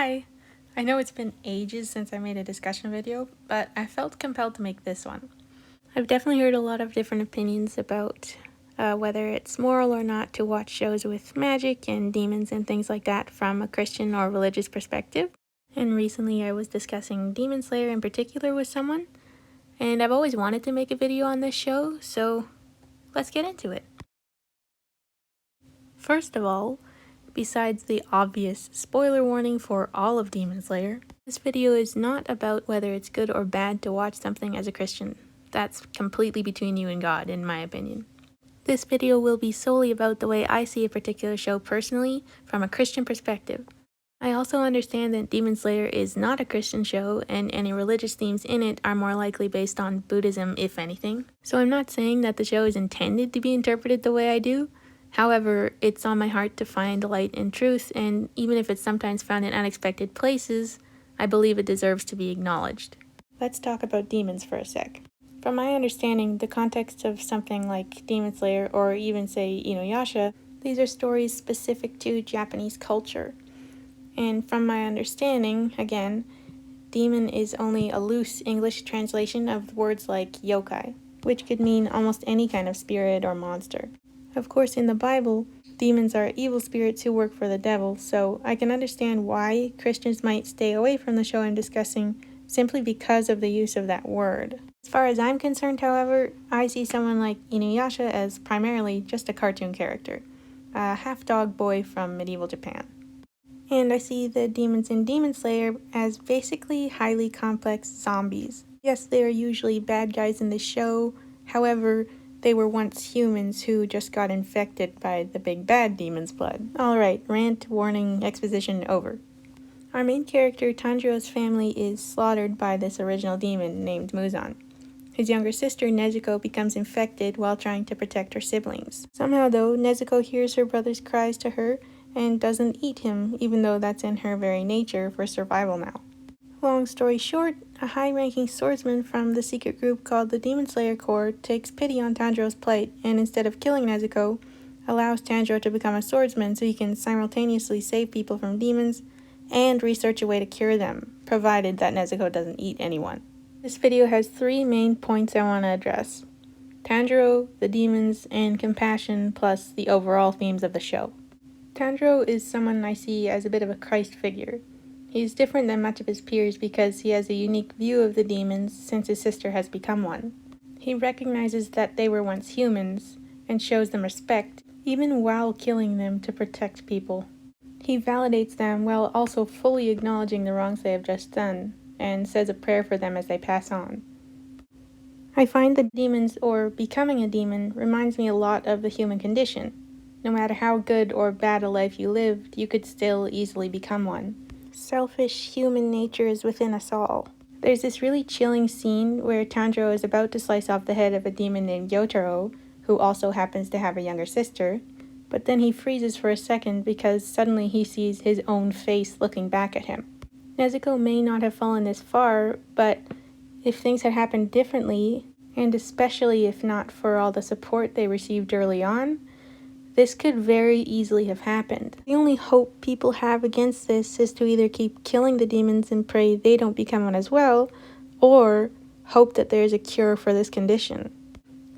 Hi! I know it's been ages since I made a discussion video, but I felt compelled to make this one. I've definitely heard a lot of different opinions about whether it's moral or not to watch shows with magic and demons and things like that from a Christian or religious perspective. And recently I was discussing Demon Slayer in particular with someone, and I've always wanted to make a video on this show, so let's get into it. First of all, besides the obvious spoiler warning for all of Demon Slayer, this video is not about whether it's good or bad to watch something as a Christian. That's completely between you and God, in my opinion. This video will be solely about the way I see a particular show personally, from a Christian perspective. I also understand that Demon Slayer is not a Christian show, and any religious themes in it are more likely based on Buddhism, if anything. So I'm not saying that the show is intended to be interpreted the way I do. However, it's on my heart to find light and truth, and even if it's sometimes found in unexpected places, I believe it deserves to be acknowledged. Let's talk about demons for a sec. From my understanding, the context of something like Demon Slayer, or even say Inuyasha, these are stories specific to Japanese culture. And from my understanding, again, demon is only a loose English translation of words like yokai, which could mean almost any kind of spirit or monster. Of course, in the Bible, demons are evil spirits who work for the devil, so I can understand why Christians might stay away from the show I'm discussing simply because of the use of that word. As far as I'm concerned, however, I see someone like Inuyasha as primarily just a cartoon character, a half-dog boy from medieval Japan. And I see the demons in Demon Slayer as basically highly complex zombies. Yes, they are usually bad guys in the show, however, they were once humans who just got infected by the big bad demon's blood. Alright, rant, warning, exposition over. Our main character, Tanjiro's family, is slaughtered by this original demon named Muzan. His younger sister, Nezuko, becomes infected while trying to protect her siblings. Somehow, though, Nezuko hears her brother's cries to her and doesn't eat him, even though that's in her very nature for survival now. Long story short, a high-ranking swordsman from the secret group called the Demon Slayer Corps takes pity on Tanjiro's plight, and instead of killing Nezuko, allows Tanjiro to become a swordsman so he can simultaneously save people from demons and research a way to cure them, provided that Nezuko doesn't eat anyone. This video has 3 main points I want to address: Tanjiro, the demons, and compassion, plus the overall themes of the show. Tanjiro is someone I see as a bit of a Christ figure. He's different than much of his peers because he has a unique view of the demons since his sister has become one. He recognizes that they were once humans and shows them respect, even while killing them to protect people. He validates them while also fully acknowledging the wrongs they have just done, and says a prayer for them as they pass on. I find that demons, or becoming a demon, reminds me a lot of the human condition. No matter how good or bad a life you lived, you could still easily become one. Selfish human nature is within us all. There's this really chilling scene where Tanjiro is about to slice off the head of a demon named Yotaro, who also happens to have a younger sister, but then he freezes for a second because suddenly he sees his own face looking back at him. Nezuko may not have fallen this far, but if things had happened differently, and especially if not for all the support they received early on, this could very easily have happened. The only hope people have against this is to either keep killing the demons and pray they don't become one as well, or hope that there's a cure for this condition.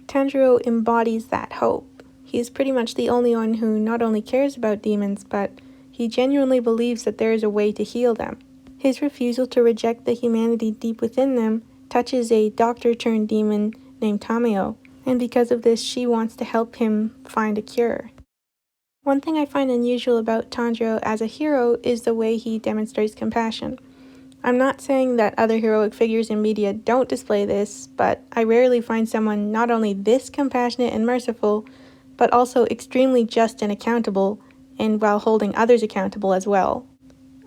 Tanjiro embodies that hope. He is pretty much the only one who not only cares about demons, but he genuinely believes that there is a way to heal them. His refusal to reject the humanity deep within them touches a doctor-turned-demon named Tameo, and because of this, she wants to help him find a cure. One thing I find unusual about Tanjiro as a hero is the way he demonstrates compassion. I'm not saying that other heroic figures in media don't display this, but I rarely find someone not only this compassionate and merciful, but also extremely just and accountable, and while holding others accountable as well.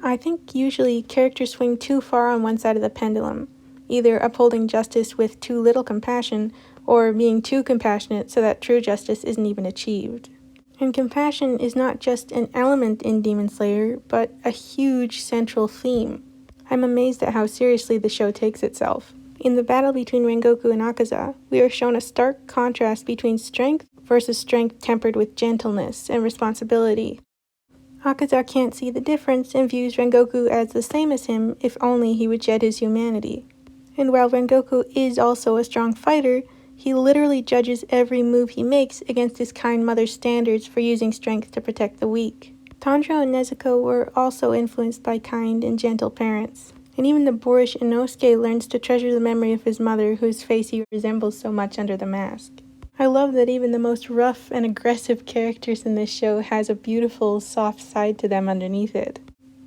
I think usually characters swing too far on one side of the pendulum, either upholding justice with too little compassion, or being too compassionate so that true justice isn't even achieved. And compassion is not just an element in Demon Slayer, but a huge central theme. I'm amazed at how seriously the show takes itself. In the battle between Rengoku and Akaza, we are shown a stark contrast between strength versus strength tempered with gentleness and responsibility. Akaza can't see the difference and views Rengoku as the same as him if only he would shed his humanity. And while Rengoku is also a strong fighter, he literally judges every move he makes against his kind mother's standards for using strength to protect the weak. Tanjiro and Nezuko were also influenced by kind and gentle parents. And even the boorish Inosuke learns to treasure the memory of his mother, whose face he resembles so much under the mask. I love that even the most rough and aggressive characters in this show has a beautiful, soft side to them underneath it.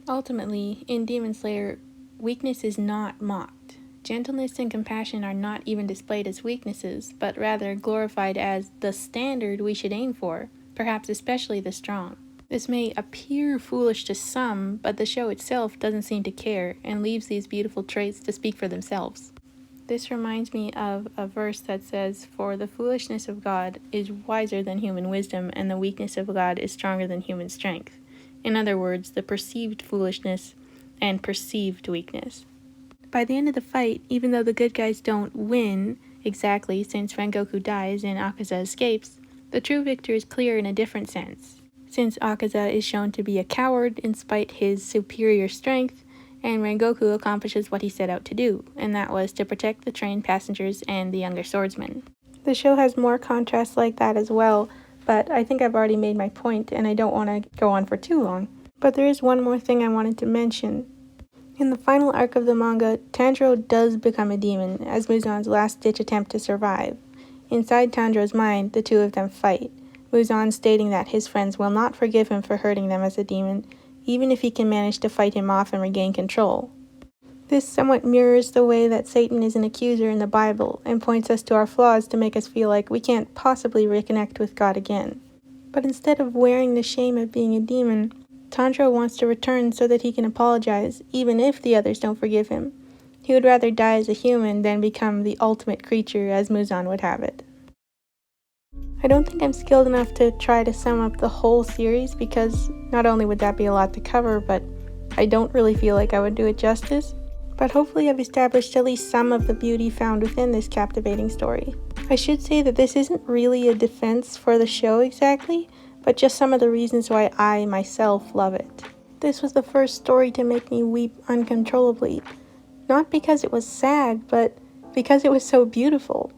Ultimately, in Demon Slayer, weakness is not mocked. Gentleness and compassion are not even displayed as weaknesses, but rather glorified as the standard we should aim for, perhaps especially the strong. This may appear foolish to some, but the show itself doesn't seem to care and leaves these beautiful traits to speak for themselves. This reminds me of a verse that says, "For the foolishness of God is wiser than human wisdom, and the weakness of God is stronger than human strength." In other words, the perceived foolishness and perceived weakness. By the end of the fight, even though the good guys don't win exactly since Rengoku dies and Akaza escapes, the true victor is clear in a different sense. Since Akaza is shown to be a coward in spite his superior strength, and Rengoku accomplishes what he set out to do, and that was to protect the train passengers and the younger swordsman. The show has more contrasts like that as well, but I think I've already made my point and I don't want to go on for too long. But there is one more thing I wanted to mention. In the final arc of the manga, Tanjiro does become a demon as Muzan's last-ditch attempt to survive. Inside Tanjiro's mind, the two of them fight, Muzan stating that his friends will not forgive him for hurting them as a demon, even if he can manage to fight him off and regain control. This somewhat mirrors the way that Satan is an accuser in the Bible and points us to our flaws to make us feel like we can't possibly reconnect with God again. But instead of wearing the shame of being a demon, Tanjiro wants to return so that he can apologize, even if the others don't forgive him. He would rather die as a human than become the ultimate creature, as Muzan would have it. I don't think I'm skilled enough to try to sum up the whole series because not only would that be a lot to cover, but I don't really feel like I would do it justice. But hopefully I've established at least some of the beauty found within this captivating story. I should say that this isn't really a defense for the show exactly, but just some of the reasons why I myself love it. This was the first story to make me weep uncontrollably. Not because it was sad, but because it was so beautiful.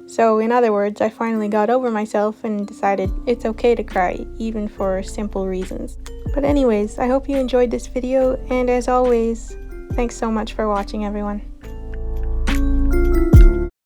So, in other words, I finally got over myself and decided it's okay to cry, even for simple reasons. But anyways, I hope you enjoyed this video, and as always, thanks so much for watching, everyone.